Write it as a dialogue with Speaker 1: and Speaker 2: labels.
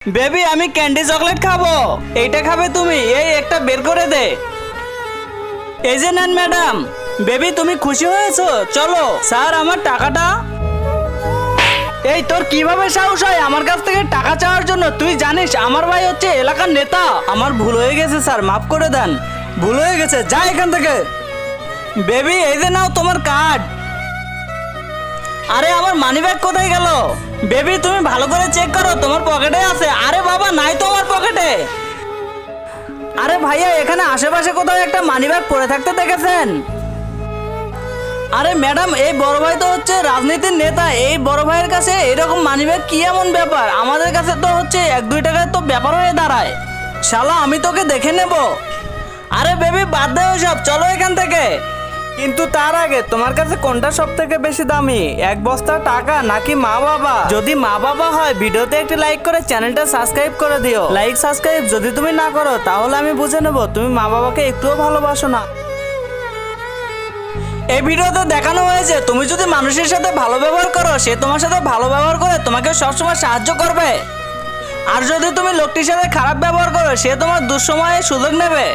Speaker 1: Baby আমি candy chocolate খাবো। এইটা খাবে তুমি? এই একটা বের করে দে। এই যে নেন ম্যাডাম। বেবি তুমি খুশি হয়েছো? চলো। স্যার আমার টাকাটা। এই তোর কিভাবে সাহস হয় আমার কাছ থেকে টাকা চাওয়ার জন্য? তুই জানিস আমার ভাই হচ্ছে এলাকার নেতা। আমার ভুল হয়ে গেছে স্যার, মাফ করে দেন। ভুল হয়ে গেছে, যা এখান থেকে। বেবি এই যে নাও তোমার কার্ড। আরে আমার মানিব্যাগ কোথায় গেল? বেবি তুমি ভালো করে চেক করো, তোমার পকেটে আছে। আরে বাবা নাই তো আমার পকেটে। আরে ভাইয়া এখানে আশেপাশে কোথাও একটা মানিব্যাগ পড়ে থাকতে দেখেছেন? আরে ম্যাডাম এই বড় ভাই তো হচ্ছে রাজনীতির নেতা, এই বড় ভাইয়ের কাছে এরকম মানিব্যাগ কি এমন ব্যাপার? আমাদের কাছে তো হচ্ছে 1-2 টাকার তো ব্যাপার হয়ে দাঁড়ায়। শালা আমি তোকে দেখে নেব। আরে বেবি বাদ দে ওসব, চলো এখান থেকে। কিন্তু তার আগে তোমার কাছে কোনটা সব থেকে বেশি দামি, এক বস্তা টাকা নাকি মা বাবা? যদি মা বাবা হয় ভিডিওতে একটি লাইক করে চ্যানেলটা সাবস্ক্রাইব করে দিও। লাইক সাবস্ক্রাইব যদি তুমি না করো তাহলে আমি বুঝে নেব তুমি মা বাবাকে একটুও ভালোবাসো না। এই ভিডিওতে দেখানো হয়েছে তুমি যদি মানুষের সাথে ভালো ব্যবহার করো সে তোমার সাথে ভালো ব্যবহার করে তোমাকে সবসময় সাহায্য করবে। আর যদি তুমি লোকটির সাথে খারাপ ব্যবহার করো সে তোমার দুঃসময়ে সুযোগ নেবে।